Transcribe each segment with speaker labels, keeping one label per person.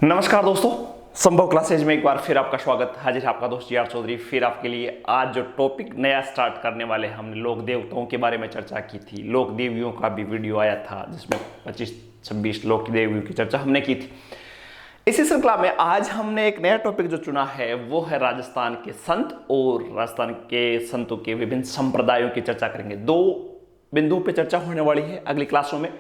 Speaker 1: नमस्कार दोस्तों, संभव क्लासेज में एक बार फिर आपका स्वागत। हाजिर है आपका दोस्त जी.आर. चौधरी फिर आपके लिए आज जो टॉपिक नया स्टार्ट करने वाले। हमने लोक देवताओं के बारे में चर्चा की थी, लोक देवियों का भी वीडियो आया था जिसमें 25-26 लोक देवियों की चर्चा हमने की थी। इसी श्रृंखला में आज हमने एक नया टॉपिक जो चुना है वो है राजस्थान के संत और राजस्थान के संतों के विभिन्न संप्रदायों की चर्चा करेंगे। दो बिंदुओं पर चर्चा होने वाली है अगली क्लासों में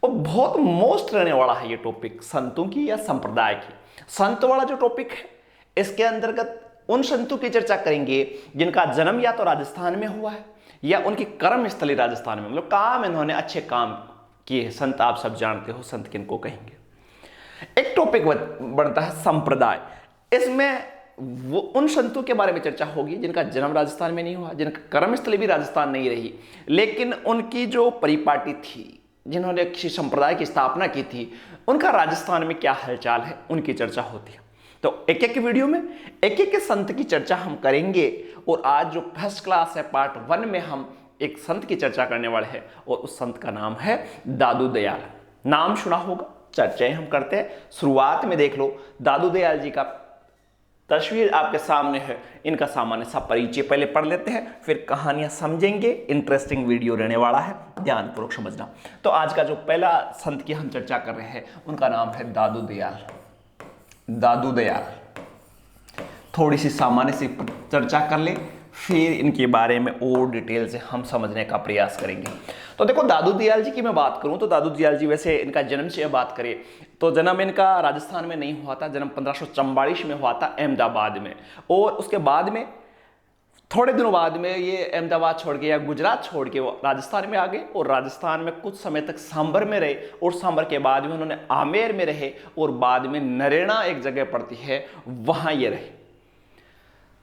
Speaker 1: और बहुत मोस्ट रहने वाला है ये टॉपिक, संतों की या संप्रदाय की। संत वाला जो टॉपिक है इसके अंतर्गत उन संतों की चर्चा करेंगे जिनका जन्म या तो राजस्थान में हुआ है या उनकी कर्म स्थली राजस्थान में, मतलब काम इन्होंने अच्छे काम किए हैं। संत आप सब जानते हो संत किनको कहेंगे। एक टॉपिक बनता है संप्रदाय। इसमें वो उन संतों के बारे में चर्चा होगी जिनका जन्म राजस्थान में नहीं हुआ, जिनका कर्म स्थली भी राजस्थान नहीं रही, लेकिन उनकी जो परिपाटी थी, जिन्होंने किसी संप्रदाय की स्थापना की थी, उनका राजस्थान में क्या हालचाल है, उनकी चर्चा होती है। तो एक एक वीडियो में एक एक संत की चर्चा हम करेंगे और आज जो फर्स्ट क्लास है पार्ट 1 में हम एक संत की चर्चा करने वाले हैं और उस संत का नाम है दादू दयाल। नाम सुना होगा, चर्चाएं हम करते हैं। शुरुआत में देख लो, दादू दयाल जी का तस्वीर आपके सामने है। इनका सामान्य सा परिचय पहले पढ़ लेते हैं, फिर कहानियां समझेंगे। इंटरेस्टिंग वीडियो रहने वाला है, ध्यानपूर्वक समझना। तो आज का जो पहला संत की हम चर्चा कर रहे हैं उनका नाम है दादू दयाल। दादू दयाल थोड़ी सी सामान्य सी चर्चा कर ले, फिर इनके बारे में और डिटेल से हम समझने का प्रयास करेंगे। तो देखो, दादू दयाल जी की मैं बात करूं तो दादू दयाल जी, वैसे इनका जन्म से बात करें तो जन्म इनका राजस्थान में नहीं हुआ था। जन्म 1544 में हुआ था अहमदाबाद में, और उसके बाद में थोड़े दिनों बाद में ये अहमदाबाद छोड़ के या गुजरात छोड़ के वो राजस्थान में आ गए और राजस्थान में कुछ समय तक सांबर में रहे और सांबर के बाद में उन्होंने आमेर में रहे और बाद में नरेना एक जगह पड़ती है वहां ये रहे।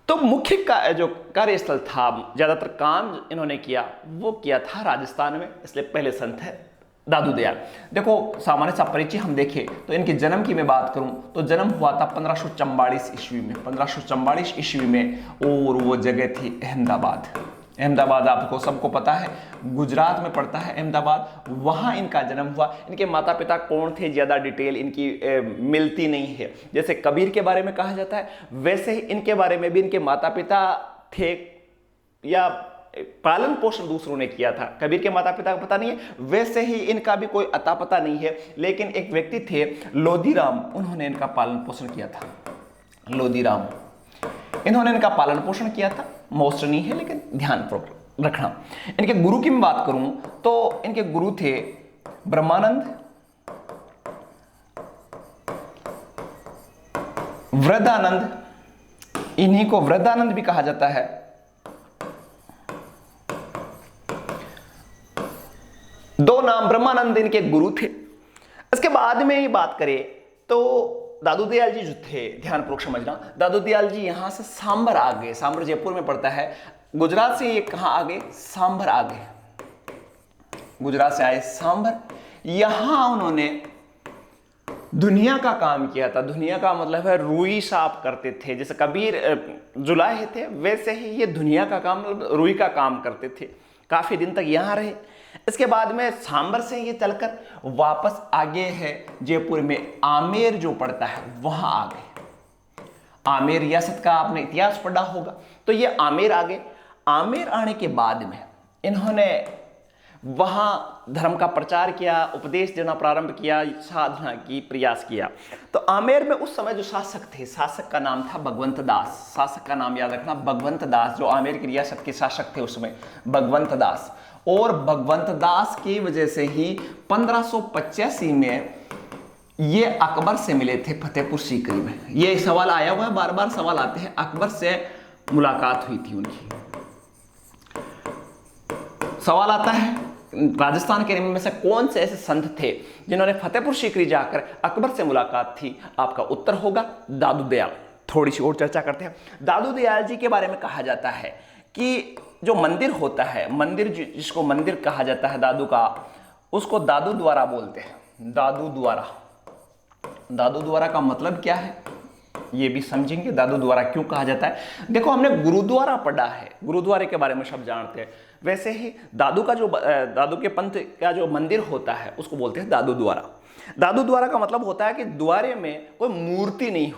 Speaker 1: तो मुख्य का जो कार्यस्थल था, ज्यादातर काम इन्होंने किया वो किया था राजस्थान में, इसलिए पहले संत है दादू दयाल। देखो, सामान्य सा परिचय हम देखें तो इनके जन्म की मैं बात करूं तो जन्म हुआ था 1544 ईस्वी में, 1544 ईस्वी में, और वो जगह थी अहमदाबाद। अहमदाबाद आपको सबको पता है गुजरात में पड़ता है अहमदाबाद, वहां इनका जन्म हुआ। इनके माता पिता कौन थे ज्यादा डिटेल इनकी मिलती नहीं है। जैसे कबीर के बारे में कहा जाता है वैसे ही इनके बारे में भी इनके माता पिता थे या पालन पोषण दूसरों ने किया था। कबीर के माता पिता का पता नहीं है, वैसे ही इनका भी कोई अता पता नहीं है, लेकिन एक व्यक्ति थे लोदीराम, उन्होंने इनका पालन पोषण किया था। लोदीराम, इन्होंने इनका पालन पोषण किया था। मोस्ट नहीं है लेकिन ध्यान रखना। इनके गुरु की मैं बात करूं तो इनके गुरु थे ब्रह्मानंद, वृद्धानंद, इन्हीं को वृद्धानंद भी कहा जाता है। दो नाम ब्रह्मानंद इनके गुरु थे। इसके बाद में ये बात करें तो दादू दयाल जी जो थे, ध्यानपूर्वक समझना, दादू दयाल जी यहां से सांबर आ गए। सांबर जयपुर में पड़ता है। गुजरात से ये कहां आ गए? सांबर आ गए। गुजरात से आए सांबर, यहां उन्होंने दुनिया का काम किया था। दुनिया का मतलब है रुई साफ करते थे। जैसे कबीर जुलाहे थे वैसे ही ये दुनिया का काम, मतलब रुई का काम करते थे। काफी दिन तक यहां रहे। इसके बाद में सांबर से ये चलकर वापस आगे है जयपुर में आमेर जो पड़ता है वहां आ गए। आमेर रियासत का आपने इतिहास पढ़ा होगा। तो ये आमेर आ गए। आमेर आने के बाद में इन्होंने वहां धर्म का प्रचार किया, उपदेश देना प्रारंभ किया, साधना की प्रयास किया। तो आमेर में उस समय जो शासक थे, शासक का नाम था भगवंत दास। शासक का नाम याद रखना, भगवंत दास, जो आमेर की रियासत के शासक थे उसमें भगवंत दास। और भगवंत दास की वजह से ही 1585 में ये अकबर से मिले थे फतेहपुर सीकरी में। ये सवाल आया हुआ है, बार बार सवाल आते हैं। अकबर से मुलाकात हुई थी उनकी। सवाल आता है राजस्थान के में से कौन से ऐसे संत थे जिन्होंने फतेहपुर सीकरी जाकर अकबर से मुलाकात थी? आपका उत्तर होगा दादू दयाल। थोड़ी सी और चर्चा करते हैं। दादू दयाल जी के बारे में कहा जाता है कि जो मंदिर होता है, मंदिर जिसको मंदिर कहा जाता है दादू का, उसको दादू द्वारा बोलते हैं। दादू द्वारा। दादू द्वारा का मतलब क्या है ये भी समझेंगे। दादू द्वारा क्यों कहा जाता है? देखो, हमने गुरुद्वारा पढ़ा है, गुरुद्वारे के बारे में सब जानते हैं। वैसे ही दादू के पंथ का जो मंदिर होता है उसको बोलते हैं दादू द्वारा। दादू द्वारा का मतलब होता है कि द्वारे में कोई मूर्ति नहीं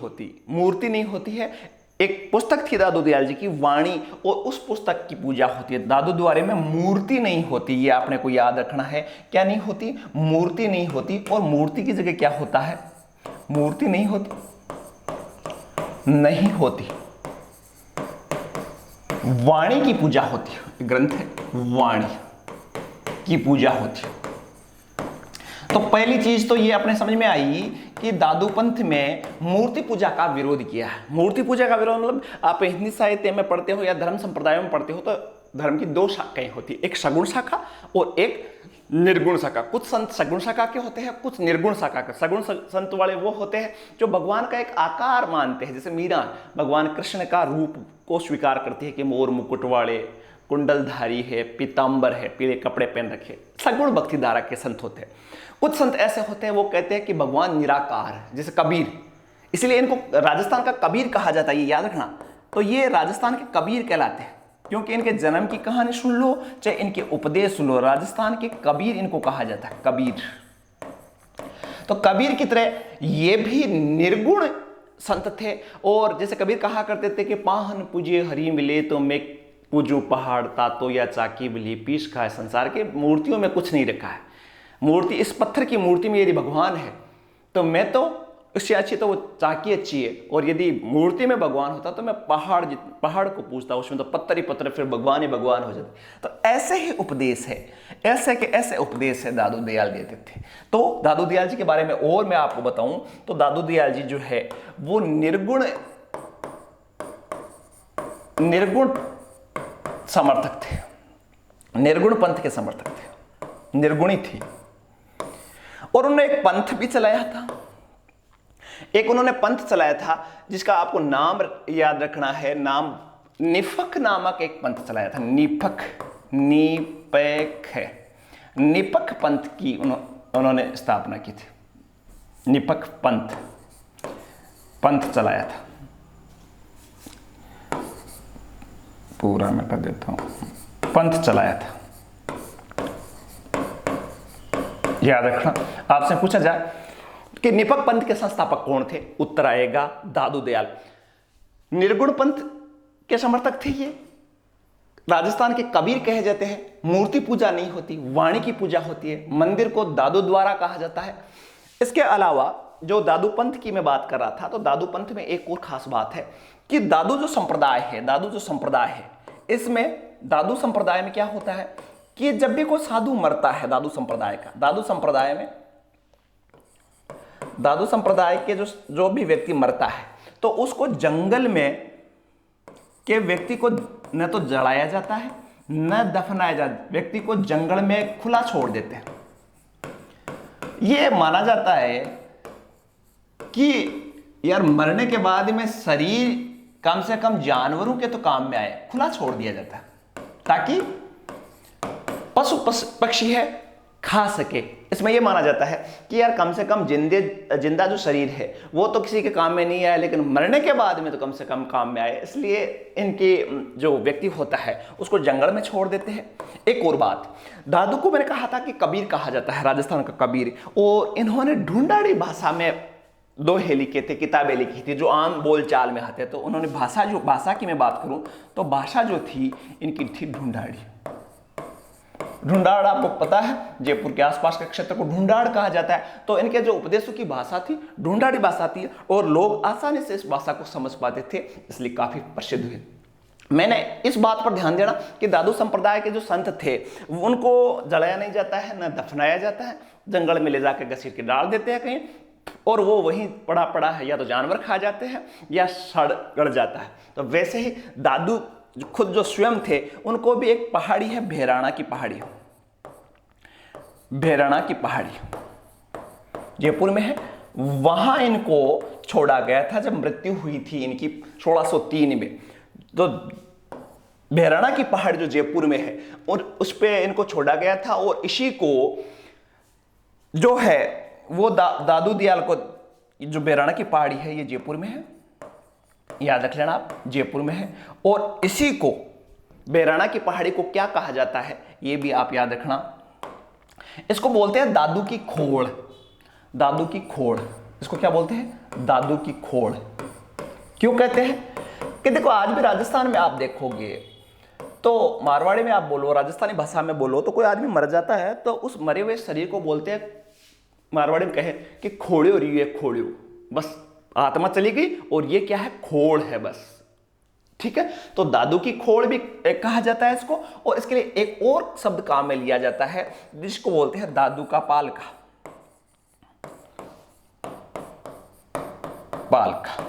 Speaker 1: होती है। एक पुस्तक थी दादू दयाल जी की वाणी, और उस पुस्तक की पूजा होती है। दादू द्वारे में मूर्ति नहीं होती, ये आपने को याद रखना है। क्या नहीं होती? मूर्ति नहीं होती। और मूर्ति की जगह क्या होता है? मूर्ति नहीं होती, वाणी की पूजा होती है। ग्रंथ है, वाणी की पूजा होती है। तो पहली चीज तो ये अपने समझ में आई कि दादू पंथ में मूर्ति पूजा का विरोध किया है। मूर्ति पूजा का विरोध मतलब आप हिंदी साहित्य में पढ़ते हो या धर्म संप्रदायों में पढ़ते हो तो धर्म की दो शाखाएं होती है, एक सगुण शाखा और एक निर्गुण शाखा। कुछ संत सगुण शाखा के होते हैं, कुछ निर्गुण शाखा के। सगुण संत वाले वो होते हैं जो भगवान का एक आकार मानते हैं, जैसे मीरा भगवान कृष्ण का रूप को स्वीकार करती है कि मोर मुकुट वाले, कुंडलधारी है, पीताम्बर है, पीले कपड़े पहन रखे। सगुण भक्ति धारा के संत होते हैं। कुछ संत ऐसे होते हैं वो कहते हैं कि भगवान निराकार है, जैसे कबीर, इसलिए इनको राजस्थान का कबीर कहा जाता है, ये याद रखना। तो ये राजस्थान के कबीर कहलाते हैं क्योंकि इनके जन्म की कहानी सुन लो चाहे इनके उपदेश सुन लो, राजस्थान के कबीर इनको कहा जाता है, कबीर। तो कबीर की तरह ये भी निर्गुण संत थे। और जैसे कबीर कहा करते थे कि पाहन पूजे हरि मिले तो मैं पूजू पहाड़ तातो या चाकी बिली पीस खाए। संसार के मूर्तियों में कुछ नहीं रखा है। मूर्ति, इस पत्थर की मूर्ति में यदि भगवान है तो मैं तो उससे अच्छी तो वो चाकी अच्छी है, और यदि मूर्ति में भगवान होता तो मैं पहाड़ को पूछता, उसमें तो पत्थर ही पत्थर, फिर भगवान ही भगवान हो जाते। तो ऐसे ही उपदेश है, ऐसे के ऐसे उपदेश है दादू दयाल देते थे। तो दादू दयाल जी के बारे में और मैं आपको बताऊं तो दादू दयाल जी जो है वो निर्गुण समर्थक थे, निर्गुण पंथ के समर्थक थे, निर्गुणी थी। और उन्होंने एक पंथ भी चलाया था, एक उन्होंने पंथ चलाया था जिसका आपको नाम याद रखना है। नाम निपख नामक एक पंथ चलाया था। निपख पंथ की उन्होंने स्थापना की थी। निपख पंथ चलाया था। पूरा मैं कर देता हूं, पंथ चलाया था, याद रखना। आपसे पूछा जाए कि निपख पंथ के संस्थापक कौन थे, उत्तर आएगा दादू दयाल। निर्गुण पंथ के समर्थक थे ये, राजस्थान के कबीर कहे जाते हैं। मूर्ति पूजा नहीं होती, वाणी की पूजा होती है। मंदिर को दादू द्वारा कहा जाता है। इसके अलावा जो दादू पंथ की मैं बात कर रहा था, तो दादू पंथ में एक और खास बात है कि दादू जो संप्रदाय है, इसमें दादू संप्रदाय में क्या होता है कि जब भी कोई साधु मरता है, दादू संप्रदाय के जो भी व्यक्ति मरता है तो उसको जंगल में के व्यक्ति को न तो जलाया जाता है न दफनाया जाता, व्यक्ति को जंगल में खुला छोड़ देते हैं। यह माना जाता है कि यार मरने के बाद में शरीर कम से कम जानवरों के तो काम में आए, खुला छोड़ दिया जाता है ताकि पशु पक्षी है खा सके। इसमें यह माना जाता है कि यार कम से कम जिंदा जो शरीर है वो तो किसी के काम में नहीं आया, लेकिन मरने के बाद में तो कम से कम काम में आए, इसलिए इनकी जो व्यक्ति होता है उसको जंगल में छोड़ देते हैं। एक और बात, दादू को मैंने कहा था कि कबीर कहा जाता है, राजस्थान का कबीर, और इन्होंने ढूंढाड़ी भाषा में दोहे लिखे थे, किताबें लिखी थी जो आम बोलचाल में आते। तो उन्होंने भाषा की मैं बात करूं तो भाषा जो थी इनकी थी ढूंढाड़ी। ढूंढाड़ आपको पता है, जयपुर के आसपास के क्षेत्र को ढूंढाड़ कहा जाता है। तो इनके जो उपदेशों की भाषा थी ढूंढाड़ी भाषा थी, और लोग आसानी से इस भाषा को समझ पाते थे, इसलिए काफी प्रसिद्ध हुए। मैंने इस बात पर ध्यान देना कि दादू संप्रदाय के जो संत थे उनको जलाया नहीं जाता है, न दफनाया जाता है, जंगल में ले जाकर घसीट के डाल देते हैं कहीं, और वो वहीं पड़ा है, या तो जानवर खा जाते हैं या सड़ जाता है। तो वैसे ही दादू खुद जो स्वयं थे उनको भी एक पहाड़ी है, भेराणा की पहाड़ी जयपुर में है, वहां इनको छोड़ा गया था जब मृत्यु हुई थी इनकी 1603 में। तो भेराणा की पहाड़ी जो जयपुर में है और उस पे इनको छोड़ा गया था, और इसी को जो है वो दादू दयाल को, जो भेराणा की पहाड़ी है ये जयपुर में है, याद रख लेना आप, जयपुर में है। और इसी को बहराणा की पहाड़ी को क्या कहा जाता है, ये भी आप याद रखना। इसको बोलते हैं दादू की खोड़। दादू की खोड़, इसको क्या बोलते हैं, दादू की खोड़। क्यों कहते हैं कि देखो आज भी राजस्थान में आप देखोगे तो मारवाड़ी में आप बोलो, राजस्थानी भाषा में बोलो, तो कोई आदमी मर जाता है तो उस मरे हुए शरीर को बोलते हैं, मारवाड़ी में कहे कि खोड़ियो रही है, खोड़ियो, बस आत्मा चली गई और ये क्या है, खोड़ है बस। ठीक है, तो दादू की खोड़ भी कहा जाता है इसको। और इसके लिए एक और शब्द काम में लिया जाता है जिसको बोलते हैं दादू का पालका। पालका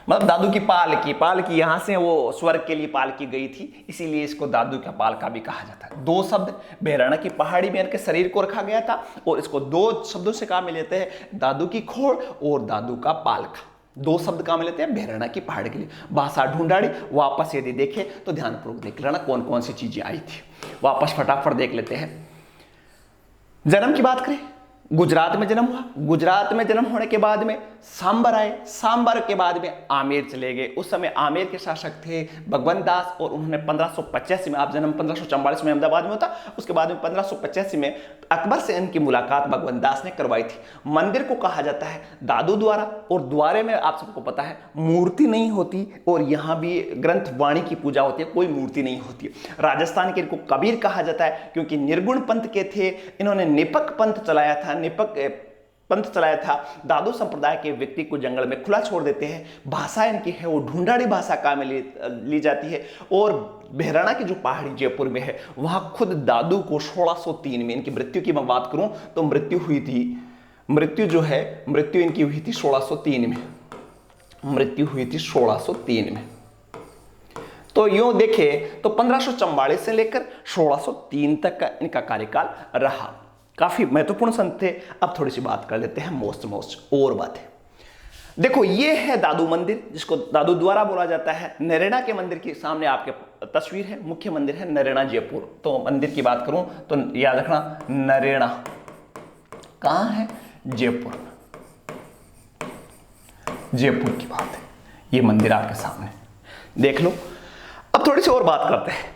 Speaker 1: मतलब दादू की पालकी। पालकी यहां से वो स्वर्ग के लिए पालकी गई थी, इसीलिए इसको दादू का पालका भी कहा जाता है। दो शब्द बहराणा की पहाड़ी में इनके शरीर को रखा गया था और इसको दो शब्दों से काम में लेते हैं, दादू की खोड़ और दादू का पालका। दो शब्द काम में लेते हैं बहराणा की पहाड़ी के लिए। भाषा ढूंढाड़ी वापस यदि देखें तो ध्यानपूर्वक देख लेना कौन कौन सी चीजें आई थी। वापस फटाफट देख लेते हैं। जन्म की बात करें, गुजरात में जन्म हुआ। गुजरात में जन्म होने के बाद में सांबर आए। सांबर के बाद में आमेर चले गए। उस समय आमेर के शासक थे भगवंत दास और उन्होंने 1585 में, आप जन्म 1544 में अहमदाबाद में होता, उसके बाद में 1585 में अकबर से इनकी मुलाकात भगवंत दास ने करवाई थी। मंदिर को कहा जाता है दादू द्वारा, और द्वारे में आप सबको पता है मूर्ति नहीं होती और यहाँ भी ग्रंथ वाणी की पूजा होती है, कोई मूर्ति नहीं होती। राजस्थान के इनको कबीर कहा जाता है क्योंकि निर्गुण पंथ के थे। इन्होंने निपक पंथ चलाया था, निपक पंथ चलाया था। दादू संप्रदाय के व्यक्ति को जंगल में खुला छोड़ देते हैं। भाषा इनकी है वो ढूंढाड़ी भाषा काम में ली जाती है। और बहराणा की जो पहाड़ी जयपुर में है वहां खुद दादू को 1603 में, इनकी मृत्यु की मैं बात करूं तो मृत्यु हुई थी, मृत्यु जो है मृत्यु इनकी हुई थी 1603 में, मृत्यु हुई थी 1603 में। तो यूं देखे तो 1544 से लेकर 1603 तक का इनका कार्यकाल रहा। काफी महत्वपूर्ण संत थे। अब थोड़ी सी बात कर लेते हैं मोस्ट और बातें। देखो ये है दादू मंदिर जिसको दादू द्वारा बोला जाता है। नरेना के मंदिर के सामने आपके तस्वीर है, मुख्य मंदिर है नरेना जयपुर। तो मंदिर की बात करूं तो याद रखना नरेना कहां है, जयपुर। जयपुर की बात है, ये मंदिर आपके सामने देख लो। अब थोड़ी सी और बात करते हैं।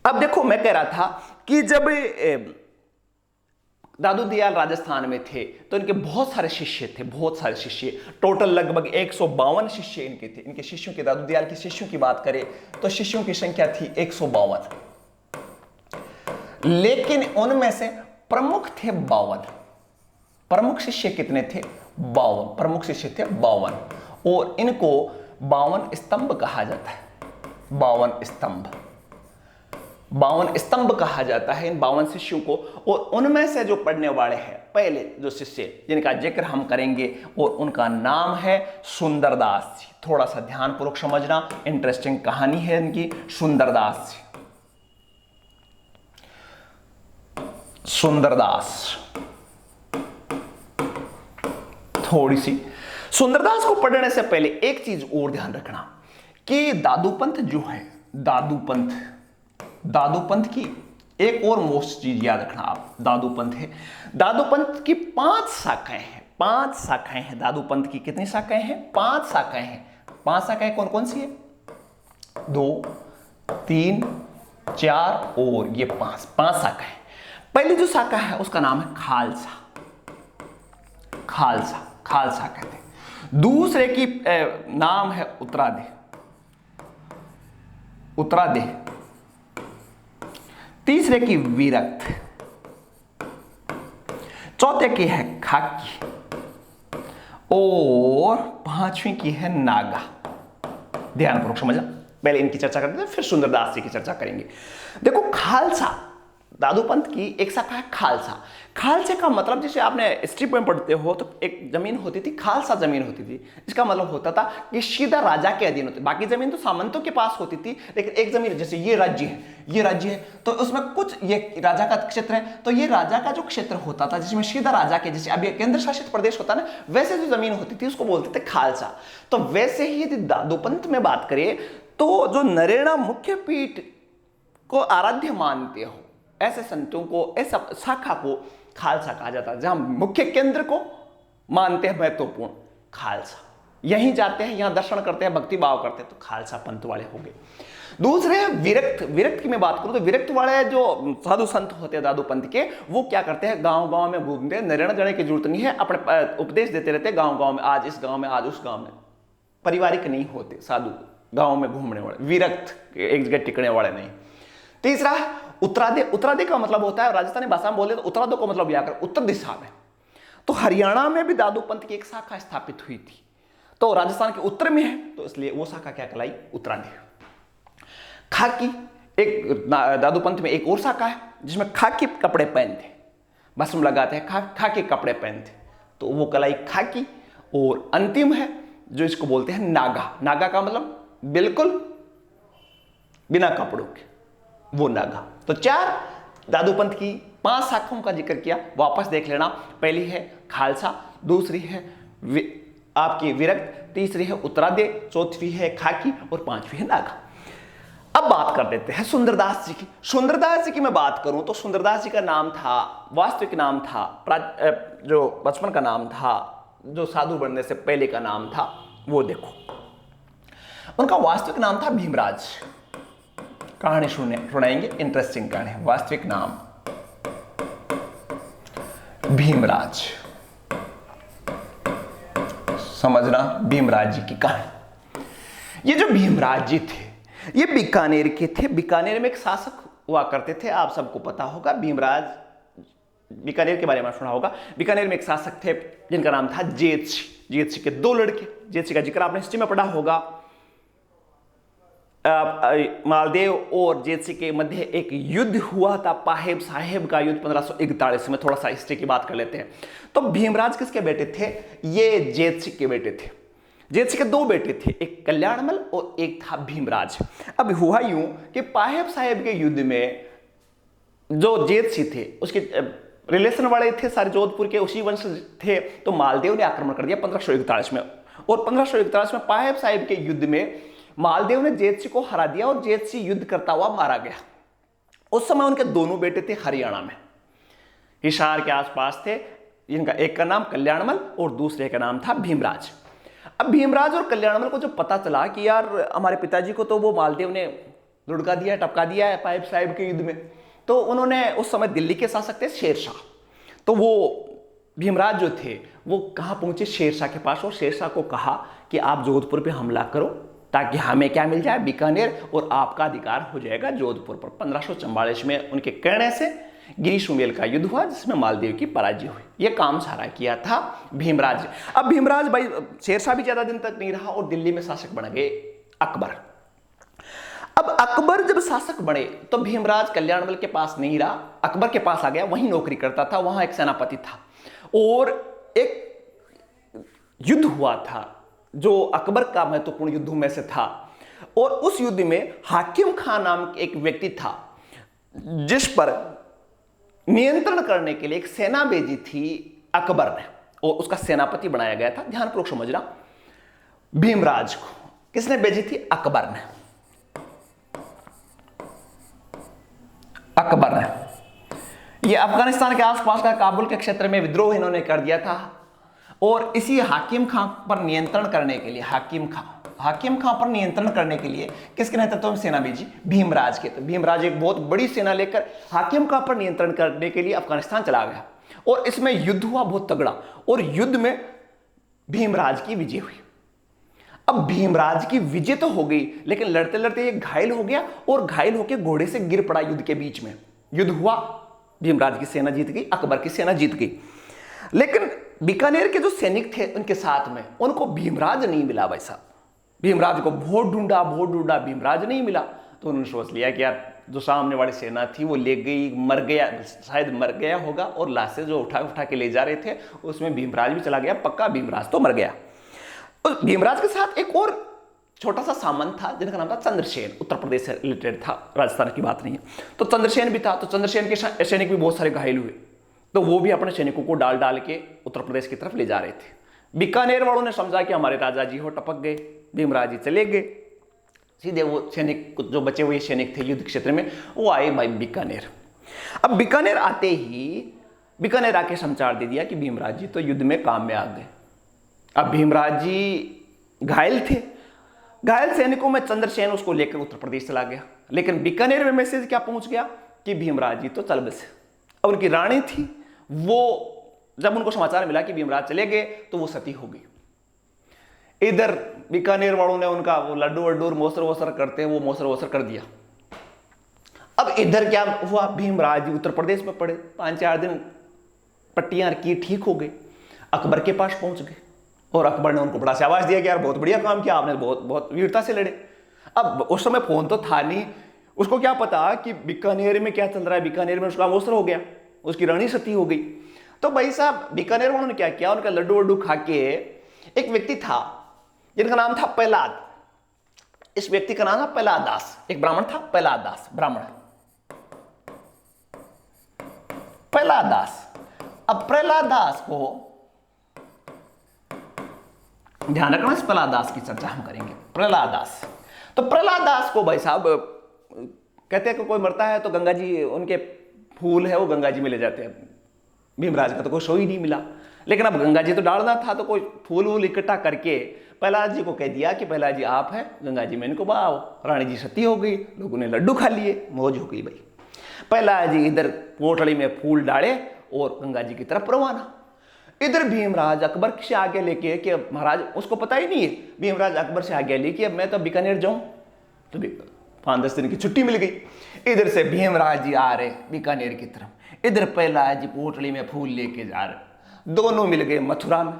Speaker 1: अब देखो मैं कह रहा था कि जब दादू दयाल राजस्थान में थे तो इनके बहुत सारे शिष्य थे, बहुत सारे शिष्य, टोटल लगभग 152 शिष्य इनके थे। इनके शिष्यों के, दादू दयाल के शिष्यों की बात करें तो शिष्यों की संख्या थी 152, लेकिन उनमें से प्रमुख थे 52। प्रमुख शिष्य कितने थे, 52 प्रमुख शिष्य थे, 52। और इनको 52 स्तंभ कहा जाता है, 52 स्तंभ, 52 स्तंभ कहा जाता है इन 52 शिष्यों को। और उनमें से जो पढ़ने वाले हैं, पहले जो शिष्य जिनका जिक्र हम करेंगे और उनका नाम है सुंदरदास जी। थोड़ा सा ध्यानपूर्वक समझना, इंटरेस्टिंग कहानी है इनकी। सुंदरदास जी, सुंदरदास, थोड़ी सी सुंदरदास को पढ़ने से पहले एक चीज और ध्यान रखना कि दादू पंथ जो है, दादू पंथ की एक और मोस्ट चीज याद रखना आप। दादू पंथ है, दादू पंथ की 5 शाखाएं हैं, 5 शाखाएं हैं दादू पंथ की। कितनी शाखाएं हैं, 5 शाखाएं हैं। 5 शाखाएं कौन कौन सी है, 2, 3, 4 और ये 5 शाखाएं। पहली जो शाखा है उसका नाम है खालसा, खालसा, खालसा कहते हैं। दूसरे की नाम है उत्तरादेह, उत्तरादेह। तीसरे की विरक्त, चौथे की है खाकी और 5वीं की है नागा। ध्यानपूर्वक समझना, पहले इनकी चर्चा करते हैं फिर सुंदरदास जी की चर्चा करेंगे। देखो खालसा दादू पंथ की एक शाखा है खालसा। खालसे का मतलब जैसे आपने हिस्ट्री में पढ़ते हो तो एक जमीन होती थी, खालसा जमीन होती थी। इसका मतलब होता था कि सीधा राजा के अधीन होती, बाकी जमीन तो सामंतों के पास होती थी, लेकिन एक जमीन जैसे ये राज्य है, ये राज्य है तो उसमें कुछ ये राजा का क्षेत्र है, तो ये राजा का जो क्षेत्र होता था जिसमें सीधा राजा के, जैसे अभी केंद्र शासित प्रदेश होता ना, वैसे जो जमीन होती थी उसको बोलते थे खालसा। तो वैसे ही यदि दादू पंथ में बात करें तो जो नरेना मुख्य पीठ को आराध्य मानते हो ऐसे संतों को, ऐसा शाखा को खालसा कहा जाता है। जहां मुख्य केंद्र को मानते हैं महत्वपूर्ण, खालसा, यहीं जाते हैं, यहां दर्शन करते हैं, भक्ति भाव करते हैं, तो खालसा पंथ वाले हो गए। दूसरे हैं विरक्त। विरक्त की मैं बात करूं तो विरक्त वाले जो साधु संत होते हैं दादू पंथ के, वो क्या करते हैं, गांव गांव में घूमते हैं, नरेण जाने की जरूरत नहीं है, अपने उपदेश देते रहते हैं गांव गांव में, आज इस गांव में, आज उस गांव में। पारिवारिक नहीं होते साधु, गांव में घूमने वाले, विरक्त, एक जगह टिकने वाले नहीं। तीसरा है उत्तरादे। उत्तरादे का मतलब होता है, राजस्थानी भाषा में बोले तो उत्तरादो का मतलब याकर उत्तर दिशा में। तो हरियाणा में भी दादू पंथ की एक शाखा स्थापित हुई थी, तो राजस्थान के उत्तर में है, तो इसलिए वो शाखा क्या कहलाई, उत्तरादे। खाकी, एक दादू पंथ में एक और शाखा है जिसमें खाकी कपड़े पहनते, भस्म लगाते हैं, खाकी कपड़े पहनते, तो वो कहलाई खाकी। और अंतिम है जो इसको बोलते हैं नागा। नागा का मतलब बिल्कुल बिना कपड़ों के, वो नागा। तो 4 दादू पंथ की 5 शाखाओं का जिक्र किया, वापस देख लेना। पहली है खालसा, दूसरी है आपकी विरक्त, तीसरी है उत्तरादे, चौथी है खाकी और 5वीं है नागा। अब बात कर लेते हैं सुंदरदास जी की। सुंदरदास जी की मैं बात करूं तो सुंदरदास जी का नाम था, वास्तविक नाम था, जो बचपन का नाम था, जो साधु बनने से पहले का नाम था, वो देखो। उनका वास्तविक नाम था भीमराज। कहानी सुनाएंगे, इंटरेस्टिंग कहानी। वास्तविक नाम भीमराज, समझना भीमराज जी की कहानी। ये जो भीमराज जी थे, ये बीकानेर के थे। बीकानेर में एक शासक हुआ करते थे, आप सबको पता होगा, भीमराज, बीकानेर के बारे में सुना होगा। बीकानेर में एक शासक थे जिनका नाम था जेतसी। जेतसी के 2 लड़के, जेतसी का जिक्र आपने हिस्ट्री में पढ़ा होगा। मालदेव और जेतसी के मध्य एक युद्ध हुआ था, पाहेब साहेब का युद्ध 1541 में। थोड़ा सा हिस्ट्री की बात कर लेते हैं। तो भीमराज किसके बेटे थे, ये जेतसी के बेटे थे। जेतसी के 2 बेटे थे, एक कल्याणमल और एक था भीमराज। अब हुआ यूं कि पाहेब साहेब के युद्ध में जो जेतसी थे, उसके रिलेशन वाले थे सारे जोधपुर के, उसी वंश थे, तो मालदेव ने आक्रमण कर दिया 1541 में। और 1541 में पाहेब साहेब के युद्ध में मालदेव ने जेतसी को हरा दिया और जेतसी युद्ध करता हुआ मारा गया। उस समय उनके दोनों बेटे थे हरियाणा में, हिसार के आसपास थे, जिनका एक का नाम कल्याणमल और दूसरे का नाम था भीमराज। अब भीमराज और कल्याणमल को जब पता चला कि यार हमारे पिताजी को तो वो मालदेव ने लुढ़का दिया, टपका दिया है पाहेब साहेब के युद्ध में, तो उन्होंने, उस समय दिल्ली के शासक थे शेरशाह, तो वो भीमराज जो थे वो कहाँ पहुंचे, शेरशाह के पास, और शेरशाह को कहा कि आप जोधपुर पे हमला करो ताकि हमें क्या मिल जाए, बीकानेर, और आपका अधिकार हो जाएगा जोधपुर पर। 1544 में उनके कहने से गिरी सुमेल का युद्ध हुआ जिसमें मालदेव की पराजय हुई। यह काम सारा किया था भीमराज। अब भीमराज भाई, शेरशाह भी ज्यादा दिन तक नहीं रहा और दिल्ली में शासक बन गए अकबर। अब अकबर जब शासक बने तो भीमराज कल्याणमल के पास नहीं रहा, अकबर के पास आ गया, वहीं नौकरी करता था, वहां एक सेनापति था। और एक युद्ध हुआ था जो अकबर का महत्वपूर्ण युद्धों में से था, और उस युद्ध में हाकिम खान नाम एक व्यक्ति था जिस पर नियंत्रण करने के लिए एक सेना भेजी थी अकबर ने, और उसका सेनापति बनाया गया था। ध्यानपूर्वक समझना, भीमराज को किसने भेजी थी, अकबर ने। अकबर ने ये अफगानिस्तान के आसपास का काबुल के क्षेत्र में विद्रोह इन्होंने कर दिया था, और इसी हाकिम खां पर नियंत्रण करने के लिए, हाकिम खां पर नियंत्रण करने के लिए किसके नेतृत्व में सेना भेजी, भीमराज के। तो भीमराज एक बहुत बड़ी सेना लेकर हाकिम खां पर नियंत्रण करने के लिए अफगानिस्तान चला गया, और इसमें युद्ध हुआ बहुत तगड़ा, और युद्ध में भीमराज की विजय हुई। अब भीमराज की विजय तो हो गई, लेकिन लड़ते लड़ते ये घायल हो गया, और घायल होकर घोड़े से गिर पड़ा युद्ध के बीच में। युद्ध हुआ, भीमराज की सेना जीत गई, अकबर की सेना जीत गई, लेकिन बीकानेर के जो सैनिक थे उनके साथ में उनको भीमराज नहीं मिला। भाई साहब, भीमराज को बहुत ढूंढा, भीमराज नहीं मिला, तो उन्होंने सोच लिया कि यार जो सामने वाली सेना थी वो ले गई, मर गया, शायद मर गया होगा, और लाशें जो उठा के ले जा रहे थे उसमें भीमराज भी चला गया, पक्का भीमराज तो मर गया। उस भीमराज के साथ एक और छोटा सा सामंत था जिनका नाम था चंद्रसेन, उत्तर प्रदेश से रिलेटेड था, राजस्थान की बात नहीं है। तो चंद्रसेन भी था, तो चंद्रसेन के सैनिक भी बहुत सारे घायल हुए, तो वो भी अपने सैनिकों को डाल डाल के उत्तर प्रदेश की तरफ ले जा रहे थे। बीकानेर वालों ने समझा कि हमारे राजा जी हो टपक गए, भीमराज जी चले गए, सीधे वो सैनिक जो बचे हुए सैनिक थे युद्ध क्षेत्र में वो आए भाई बीकानेर। अब बीकानेर आते ही बीकानेर आके समाचार दे दिया कि भीमराज जी तो युद्ध में काम में आ गए। अब भीमराज जी घायल थे, घायल सैनिकों में चंद्रसेन उसको लेकर उत्तर प्रदेश चला गया, लेकिन बीकानेर में मैसेज क्या पहुंच गया कि भीमराज जी तो चल बसे। अब उनकी रानी थी, वो जब उनको समाचार मिला कि भीमराज चले गए तो वो सती हो गई। इधर बीकानेर वालों ने उनका वो लड्डू वड्डू मोसर वोसर करते हैं, वो मोसर वोसर कर दिया। अब इधर क्या हुआ, भीमराज जी उत्तर प्रदेश में पड़े, 5-4 दिन पट्टियां की, ठीक हो गए, अकबर के पास पहुंच गए और अकबर ने उनको बड़ा शाबाश दिया कि यार बहुत बढ़िया काम किया आपने, बहुत बहुत वीरता से लड़े। अब उस समय फोन तो था नहीं, उसको क्या पता कि बीकानेर में क्या चल रहा है, बीकानेर में उसका अवसर हो गया, उसकी रानी सती हो गई। तो भाई साहब बीकानेर वालों ने क्या किया, उनका लड्डू वड्डू खा के, एक व्यक्ति था जिनका नाम था प्रहलाद, इस व्यक्ति का नाम था प्रहलाद दास, एक ब्राह्मण था प्रहलाद दास, ब्राह्मण प्रहलाद दास। अब प्रहलाद दास को ध्यान रखना, इस प्रहलाद दास की चर्चा हम करेंगे। प्रहलाद दास, तो प्रहलाद दास को भाई साहब कहते हैं कि कोई मरता है तो गंगा जी, उनके फूल है वो गंगा जी में ले जाते हैं। भीमराज का तो कोई शो ही नहीं मिला, लेकिन अब गंगा जी तो डालना था, तो कोई फूल वूल इकट्ठा करके प्रहलाद जी को कह दिया कि प्रहलाद जी आप हैं गंगा जी में इनको बहाओ। रानी जी सती हो गई, लोगों ने लड्डू खा लिए, मौज हो गई भाई। प्रहलाद जी इधर पोटली में फूल डाले और गंगा जी की तरफ रवाना। इधर भीमराज अकबर से आगे लेके कि महाराज, उसको पता ही नहीं है, भीमराज अकबर से आगे लेके अब मैं तो बीकानेर जाऊं, तो 5-10 दिन की छुट्टी मिल गई। इधर से भीमराज जी आ रहे बीकानेर की तरफ, इधर प्रहलाद जी पोटली में फूल लेके जा रहे, दोनों मिल गए मथुरा में।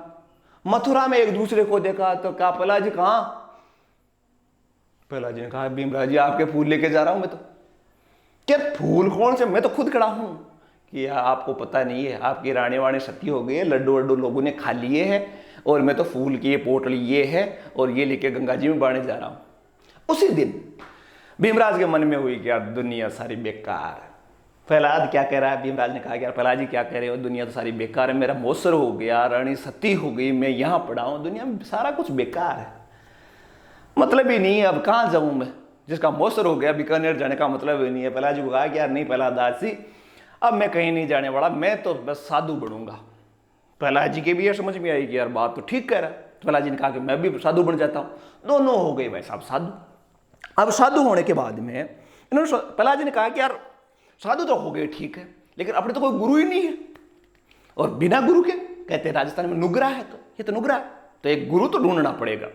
Speaker 1: मथुरा में एक दूसरे को देखा तो कहा प्रहलाद जी कहां, प्रहलाद जी ने कहा भीमराज जी आपके फूल लेके जा रहा हूं मैं तो। क्या फूल कौन से, मैं तो खुद खड़ा हूं। कि आपको पता नहीं है, आपकी रानी वाणी सती हो गई है, लड्डू वड्डू लोगों ने खा लिए हैं, और मैं तो फूल की ये पोटली ये है और ये लेके गंगा जी में बाढ़ने जा रहा हूं। उसी दिन भीमराज के मन में हुई कि यार दुनिया सारी बेकार। प्रहलाद क्या कह रहा है, भीमराज ने कहा कि यार प्रहलाद जी क्या कह रहे हो, दुनिया तो सारी बेकार है, मेरा मौसर हो गया, रानी सती हो गई, मैं यहां पड़ा हूं, दुनिया में सारा कुछ बेकार है, मतलब ही नहीं है, अब कहां जाऊं मैं, जिसका मौसर हो गया बीकानेर जाने का मतलब ही नहीं है। प्रहलाद जी को कहा कि यार नहीं प्रहलाद जी, अब मैं कहीं नहीं जाने वाला, मैं तो बस साधु बनूंगा। प्रहलाद जी के भी ये समझ में आई कि यार बात तो ठीक कह रहा है। प्रहलाद जी ने कहा कि मैं भी साधु बन जाता हूं। दोनों हो गए भाई साहब साधु। अब साधु होने के बाद में इन्होंने, प्रहलाद जी ने कहा कि यार साधु तो हो गए ठीक है, लेकिन अपने तो कोई गुरु ही नहीं है, और बिना गुरु के, कहते हैं राजस्थान में नुगरा है, तो ये तो नुगरा है, तो एक गुरु तो ढूंढना पड़ेगा।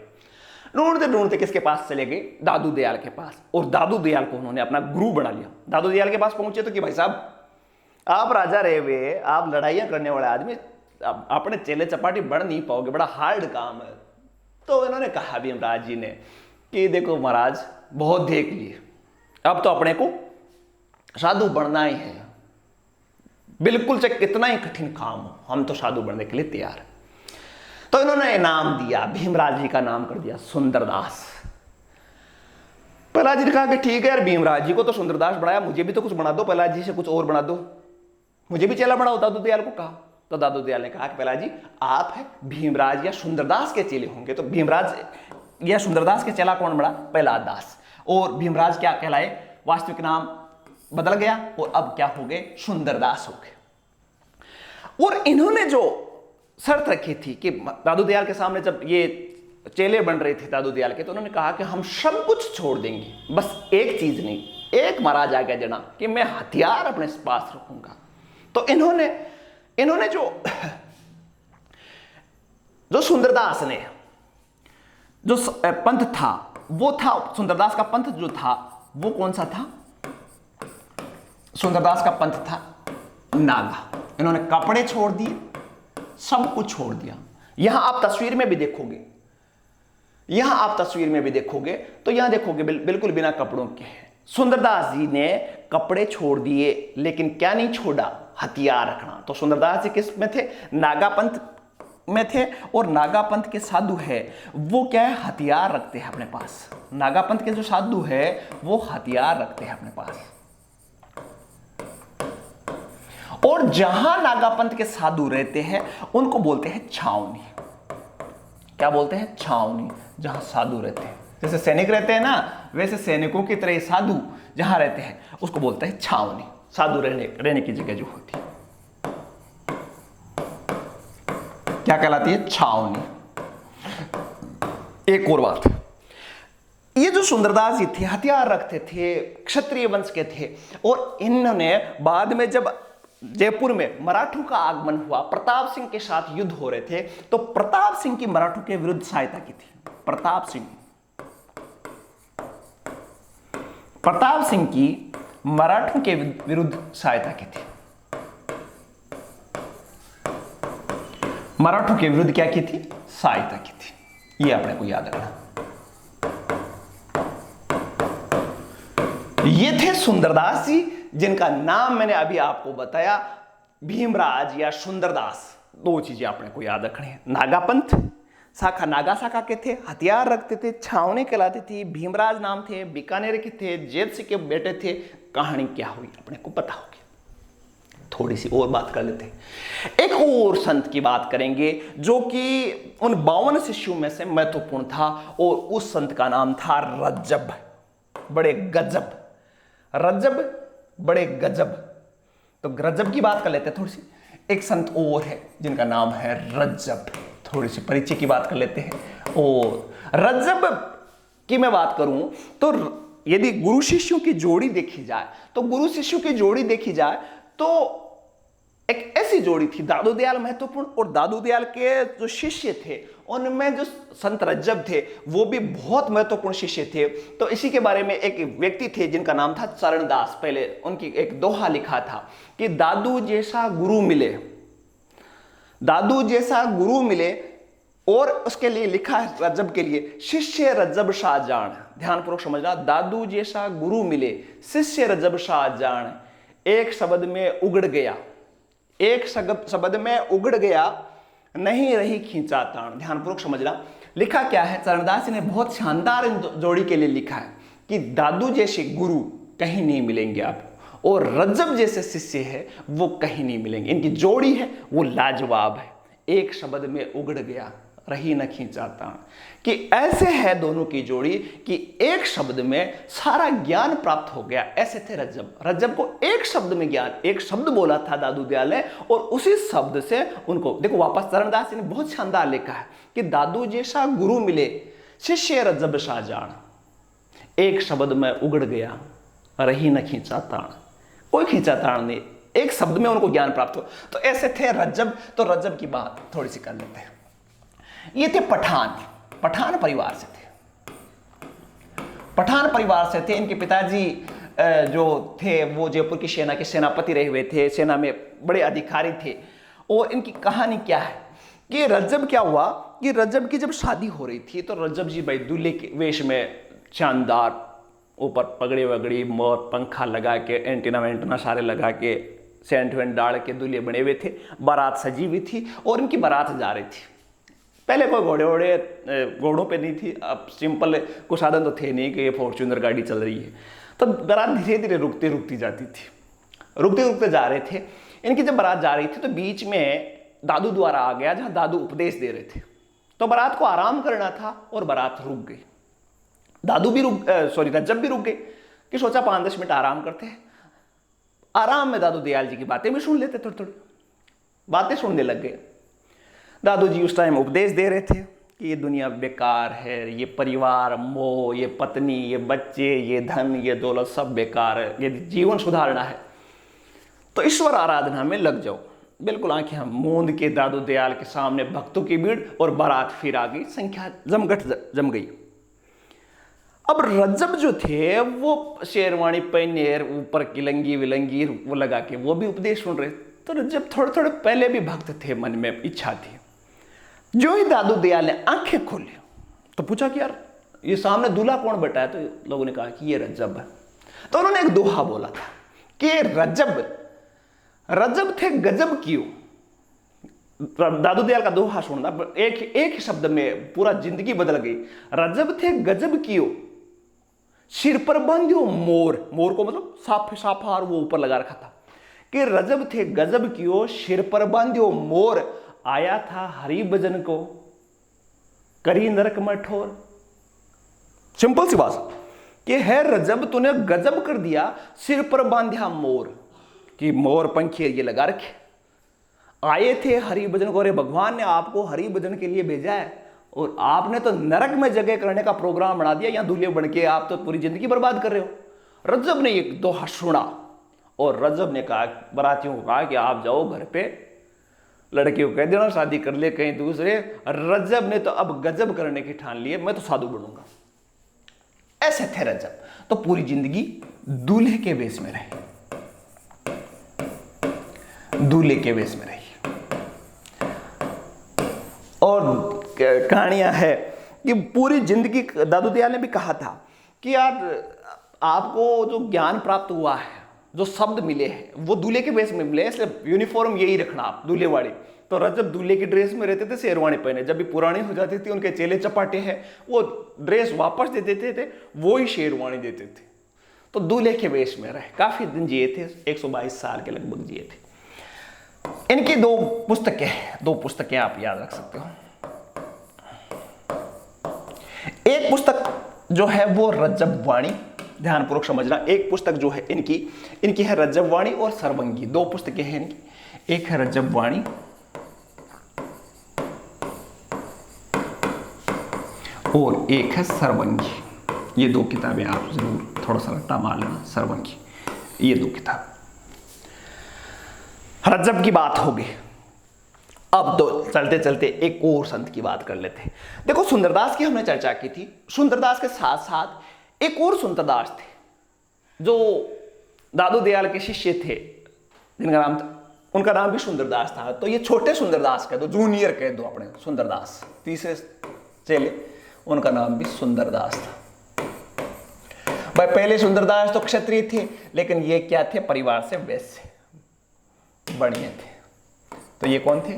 Speaker 1: ढूंढते ढूंढते किसके पास चले गए, दादू दयाल के पास, और दादू दयाल को उन्होंने अपना गुरु बना लिया। दादू दयाल के पास पहुंचे तो कि भाई साहब आप राजा रहे हुए, आप लड़ाइयां करने वाले आदमी, अपने चेले चपाटी बढ़ नहीं पाओगे, बड़ा हार्ड काम है। तो इन्होंने कहा भीमराज जी ने कि देखो महाराज बहुत देख लिए, अब तो अपने को साधु बनना ही है, बिल्कुल चाहे कितना ही कठिन काम हो, हम तो साधु बनने के लिए तैयार है। तो इन्होंने इनाम दिया, भीमराज जी का नाम कर दिया सुंदरदास। प्रहलाद जी ने कहा कि ठीक है यार, भीमराज जी को तो सुंदरदास बनाया, मुझे भी तो कुछ बना दो, प्रहलाद जी से कुछ और बना दो, मुझे भी चेला बनाओ। दादू दयाल को कहा, तो दादू दयाल ने कहा कि प्रहलाद जी आप है भीमराज या सुंदरदास के चेले होंगे। तो भीमराज या सुंदरदास के चेला कौन बना, प्रहलाद दास, और भीमराज क्या कहलाए, वास्तविक नाम बदल गया और अब क्या हो गए, सुंदरदास हो गए। और इन्होंने जो शर्त रखी थी कि दादू दयाल के सामने जब ये चेले बन रहे थे दादू दयाल के, तो उन्होंने कहा कि हम सब कुछ छोड़ देंगे, बस एक चीज नहीं, एक महाराज आ गया जना कि मैं हथियार अपने पास रखूंगा। तो इन्होंने जो सुंदरदास ने जो पंथ था वो था, सुंदरदास का पंथ जो था वो कौन सा था, सुंदरदास का पंथ था नागा। इन्होंने कपड़े छोड़ दिए, सब कुछ छोड़ दिया। यहां आप तस्वीर में भी देखोगे, यहां आप तस्वीर में भी देखोगे तो यहां देखोगे बिल्कुल बिना कपड़ों के हैं। सुंदरदास जी ने कपड़े छोड़ दिए, लेकिन क्या नहीं छोड़ा, हथियार रखना। तो सुंदरदास जी किस में थे, नागा पंथ में थे, और नागा पंथ के साधु है वो क्या है, हथियार रखते हैं अपने पास। नागा पंथ के जो साधु है वो हथियार रखते हैं अपने पास। और जहां नागा पंथ के साधु रहते हैं उनको बोलते हैं छावनी। क्या बोलते हैं, छावनी, जहां साधु रहते हैं। जैसे सैनिक रहते हैं ना, वैसे सैनिकों की तरह साधु जहां रहते हैं उसको बोलते हैं छावनी, साधु रहने की जगह जो होती है क्या कहलाती है, छावनी। एक और बात, ये जो सुंदरदास जी थे हथियार रखते थे, क्षत्रिय वंश के थे, और इन्होंने बाद में जब जयपुर में मराठों का आगमन हुआ, प्रताप सिंह के साथ युद्ध हो रहे थे, तो प्रताप सिंह की मराठों के विरुद्ध सहायता की थी। प्रताप सिंह की मराठों के विरुद्ध सहायता की थी। मराठों के विरुद्ध क्या की थी? सहायता की थी। ये अपने को याद रखना। ये थे सुंदरदास जी, जिनका नाम मैंने अभी आपको बताया, भीमराज या सुंदरदास। दो चीजें अपने को याद रखनी है। नागापंथ शाखा, नागा शाखा के थे, हथियार रखते थे, छावनी कहलाती थी, भीमराज नाम थे, बीकानेर के थे, जेत सिंह के बेटे थे। कहानी क्या हुई अपने को पता होगी। थोड़ी सी और बात कर लेते हैं। एक और संत की बात करेंगे जो कि उन 52 शिष्यों में से महत्वपूर्ण था, और उस संत का नाम था रज्जब बड़े गजब। रज्जब बड़े गजब। तो रज्जब की बात कर लेते हैं थोड़ी सी। एक संत और है जिनका नाम है रज्जब। थोड़ी सी परिचय की बात कर लेते हैं। और रज्जब की मैं बात करूं तो यदि गुरु शिष्यों की जोड़ी देखी जाए, तो गुरु शिष्यों की जोड़ी देखी जाए तो एक ऐसी जोड़ी थी, दादू दयाल महत्वपूर्ण, और दादू दयाल के जो शिष्य थे उनमें जो संत रज्जब थे वो भी बहुत महत्वपूर्ण शिष्य थे। तो इसी के बारे में एक व्यक्ति थे जिनका नाम था चरणदास। पहले उनकी एक दोहा लिखा था कि दादू जैसा गुरु मिले, दादू जैसा गुरु मिले, और उसके लिए लिखा है रज्जब के लिए, शिष्य रज्जब शाह जान। ध्यानपूर्वक समझना, दादू जैसा गुरु मिले, शिष्य रज्जब शाह जान, एक शब्द में उगड़ गया, एक शब्द में उगड़ गया, नहीं रही खींचा तान। ध्यानपूर्वक समझना, लिखा क्या है, चरणदास जी ने बहुत शानदार इन जोड़ी के लिए लिखा है कि दादू जैसे गुरु कहीं नहीं मिलेंगे आपको, और रज्जब जैसे शिष्य है वो कहीं नहीं मिलेंगे। इनकी जोड़ी है वो लाजवाब है। एक शब्द में उगड़ गया, रही न खींचा तान, कि ऐसे है दोनों की जोड़ी कि एक शब्द में सारा ज्ञान प्राप्त हो गया। ऐसे थे रज्जब। रज्जब को एक शब्द में ज्ञान, एक शब्द बोला था दादू दयाल ने, और उसी शब्द से उनको देखो वापस चरणदास जी ने बहुत शानदार लिखा है कि दादू जैसा गुरु मिले, शिष्य रज्जब शाह जान, एक शब्द में उगड़ गया, रही न खींचा तान। कोई खींचा तान नहीं, एक शब्द में उनको ज्ञान प्राप्त हो। तो ऐसे थे रज्जब। तो रज्जब की बात थोड़ी सी कर लेते हैं। ये थे पठान परिवार से थे। पठान परिवार से थे। इनके पिताजी जो थे वो जयपुर की सेना के सेनापति रहे हुए थे, सेना में बड़े अधिकारी थे। और इनकी कहानी क्या है कि रज्जब क्या हुआ कि रज्जब की जब शादी हो रही थी तो रज्जब जी भाई दूल्हे के वेश में शानदार, ऊपर पगड़ी वगड़ी, मोर पंखा लगा के, एंटीना वेंटीना सारे लगा के, सेंट वेंट डाल के दूल्हे बने हुए थे। बारात सजी हुई थी और इनकी बारात जा रही थी। पहले कोई घोड़ों पे नहीं थी, अब सिंपल कुछ साधन तो थे नहीं कि ये फॉर्च्यूनर गाड़ी चल रही है। तो बारात धीरे धीरे रुकती जाती थी, रुकते जा रहे थे। इनकी जब बारात जा रही थी तो बीच में दादू द्वारा आ गया, जहां दादू उपदेश दे रहे थे। तो बारात को आराम करना था और बारात रुक गई। रज्जब भी रुक गए कि सोचा 5-10 मिनट आराम करते हैं। आराम में दादू दयाल जी की बातें भी सुन लेते, थोड़ी बातें सुनने लग गए। दादू जी उस टाइम उपदेश दे रहे थे कि ये दुनिया बेकार है, ये परिवार, मोह, ये पत्नी, ये बच्चे, ये धन, ये दौलत सब बेकार है। यदि जीवन सुधारना है तो ईश्वर आराधना में लग जाओ। बिल्कुल आंखें हम मूंद के दादू दयाल के सामने भक्तों की भीड़, और बारात फिर आ गई, संख्या जम गई। अब रज्जब जो थे वो शेरवानी पहने, ऊपर की लंगी विलंगी वो लगा के वो भी उपदेश सुन रहे। तो रज्जब थोड़े पहले भी भक्त थे, मन में इच्छा थी। जो ही दादू दयाल ने आंखें खोली तो पूछा कि यार ये सामने दूल्हा कौन बैठा है? तो लोगों ने कहा कि ये रज्जब है। तो उन्होंने एक दोहा बोला था कि रज्जब थे गजब क्यों। दादू दयाल का दोहा सुनना, एक ही शब्द में पूरा जिंदगी बदल गई। रज्जब थे गजब क्यों, सिर पर बांधियो मोर, मोर को मतलब साफार वो ऊपर लगा रखा था, कि रज्जब थे गजब क्यों, सिर पर बांधियो मोर, आया था हरि भजन को, करी नरक में ठोर। सिंपल सी बात कि है रज्जब तूने गजब कर दिया, सिर पर बांधा मोर, कि मोर पंखी ये लगा रखे, आए थे हरि भजन को। अरे भगवान ने आपको हरि भजन के लिए भेजा है और आपने तो नरक में जगह करने का प्रोग्राम बना दिया, यहां दूल्हे बन के आप तो पूरी जिंदगी बर्बाद कर रहे हो। रजब ने ये दोहा सुना और रजब ने कहा, बारातियों को कहा कि आप जाओ घर पे, लड़की को कह देना शादी कर ले कहीं दूसरे। रजब ने तो अब गजब करने की ठान लिए, मैं तो साधु बनूंगा। ऐसे थे रजब, तो पूरी जिंदगी दूल्हे के वेश में रहे, दूल्हे के वेश में रही। और कहानियां है कि पूरी जिंदगी दादू दयाल ने भी कहा था कि यार आपको जो ज्ञान प्राप्त हुआ है, जो शब्द मिले हैं, वो दूल्हे के वेश में मिले, इसलिए यूनिफॉर्म यही रखना आप दूल्हे वाली। तो रजब दूल्हे की ड्रेस में रहते थे, शेरवानी पहने। जब भी पुरानी हो जाती थी, उनके चेले चपाटे हैं, वो ड्रेस वापस दे देते थे, वो ही शेरवानी देते थे। तो दूल्हे के वेश में रहे, काफी दिन जिए थे, 122 साल के लगभग जिए थे। इनकी दो पुस्तकें आप याद रख सकते हो। एक पुस्तक जो है वो रजब वाणी, ध्यानपूर्वक समझना। एक पुस्तक जो है इनकी है रजब वाणी और सर्वंगी, दो पुस्तकें हैं इनकी। एक है रजब वाणी और एक है सर्वंगी। ये दो किताबें आप जरूर थोड़ा सा रट्टा मार लेना, सर्वंगी, ये दो किताब। रजब की बात होगी। अब तो चलते चलते एक और संत की बात कर लेते हैं। देखो, सुंदरदास की हमने चर्चा की थी। सुंदरदास के साथ साथ एक और सुंदरदास थे जो दादू दयाल के शिष्य थे, जिनका नाम उनका नाम भी सुंदरदास था। तो ये छोटे सुंदरदास कह दो, जूनियर कह दो अपने सुंदरदास, तीसरे चेले, उनका नाम भी सुंदरदास था। भाई पहले सुंदरदास तो क्षत्रिय थे, लेकिन ये क्या थे, परिवार से वैश्य बढ़िया थे। तो ये कौन थे?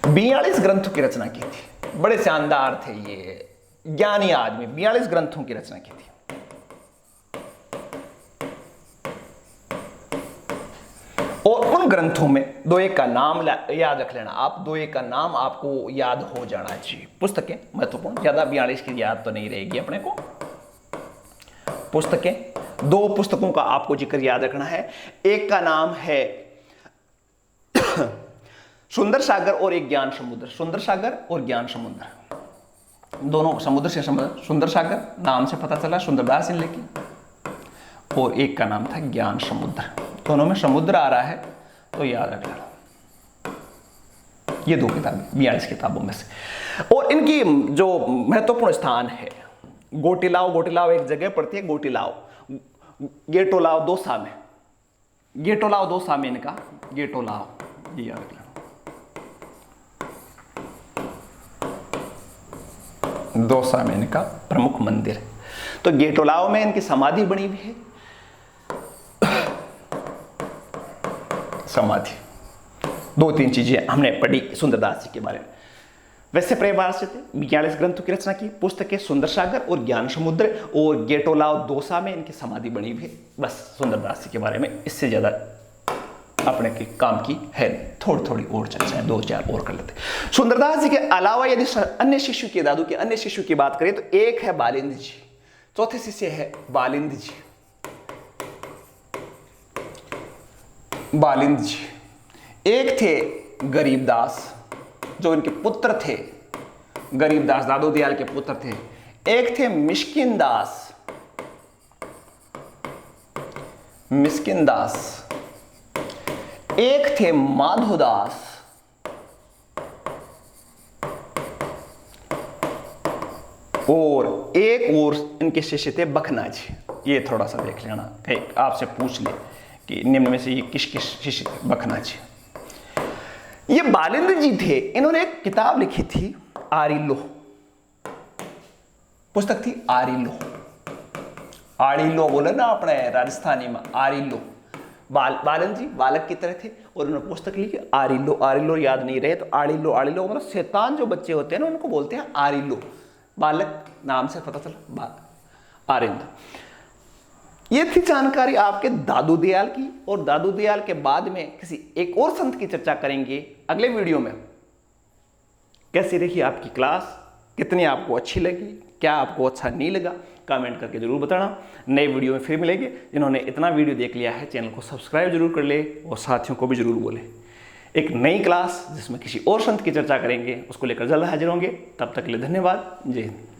Speaker 1: 42 ग्रंथों की रचना की थी। बड़े शानदार थे ये ज्ञानी आदमी, 42 ग्रंथों की रचना की थी। और उन ग्रंथों में दो एक का नाम याद रख लेना आप, दो एक का नाम आपको याद हो जाना चाहिए। पुस्तकें महत्वपूर्ण, ज्यादा 42 की याद तो नहीं रहेगी अपने को। पुस्तकें, दो पुस्तकों का आपको जिक्र याद रखना है। एक का नाम है सुंदर सागर और एक ज्ञान समुद्र। सुंदर सागर और ज्ञान समुद्र, दोनों समुद्र से समुद्र। सुंदर सागर नाम से पता चला सुंदरदास ने लिखी, और एक का नाम था ज्ञान समुद्र। दोनों में समुद्र आ रहा है तो याद रख लेना। ये दो किताबें 42 किताबों में से। और इनकी जो महत्वपूर्ण स्थान है, गोटिलाव एक जगह पड़ती है, गोटिलाव, गेटोलाव दोसा में, गेटोलाव दोसा में इनका गेटोलाव, ये याद रख लेना। दोसा में इनका प्रमुख मंदिर है। तो गेटोलाव में इनकी समाधि बनी हुई है। समाधि, दो तीन चीजें हमने पढ़ी सुंदरदास जी के बारे में। वैसे परिवार से थे, 42 ग्रंथों की रचना की, पुस्तकें सुंदर सागर और ज्ञान समुद्र, और गेटोलाव दोसा में इनकी समाधि बनी हुई है। बस सुंदरदास जी के बारे में इससे ज्यादा अपने के काम की है नहीं। थोड़ी और चर्चा है, 2-4 और कर लेते। सुंदरदास जी के अलावा यदि अन्य शिष्य के, दादू के अन्य शिष्य की बात करें तो एक है बालिंद जी, चौथे शिष्य है बालिंद जी। बालिंद जी, एक थे गरीबदास, जो इनके पुत्र थे, गरीबदास दादू दयाल के पुत्र थे। एक थे मिस्किन दास, एक थे माधोदास, और एक और इनके शिष्य थे बखना जी। ये थोड़ा सा देख लेना, कहीं आपसे पूछ ले कि निम्न में से ये किस किस शिष्य थे। बखना जी, ये बालिंद जी थे। इन्होंने एक किताब लिखी थी, आरिलो, पुस्तक थी आरिलो। आरिलो बोले ना अपने राजस्थानी में, आरिलो। बालिंद जी बालक की तरह थे और उन्होंने पुस्तक लिखी आरिलो। आरिलो याद नहीं रहे तो आरिलो, आरिलो मतलब शैतान जो बच्चे होते हैं ना, उनको बोलते हैं आरिलो। बालक नाम से पता चला, आरिंद। ये थी जानकारी आपके दादू दयाल की। और दादू दयाल के बाद में किसी एक और संत की चर्चा करेंगे अगले वीडियो में। कैसी रही आपकी क्लास, कितनी आपको अच्छी लगी, क्या आपको अच्छा नहीं लगा, कमेंट करके जरूर बताना। नए वीडियो में फिर मिलेंगे। जिन्होंने इतना वीडियो देख लिया है, चैनल को सब्सक्राइब जरूर कर ले और साथियों को भी जरूर बोले। एक नई क्लास जिसमें किसी और संत की चर्चा करेंगे, उसको लेकर जल्द हाजिर होंगे। तब तक के लिए धन्यवाद। जय हिंद।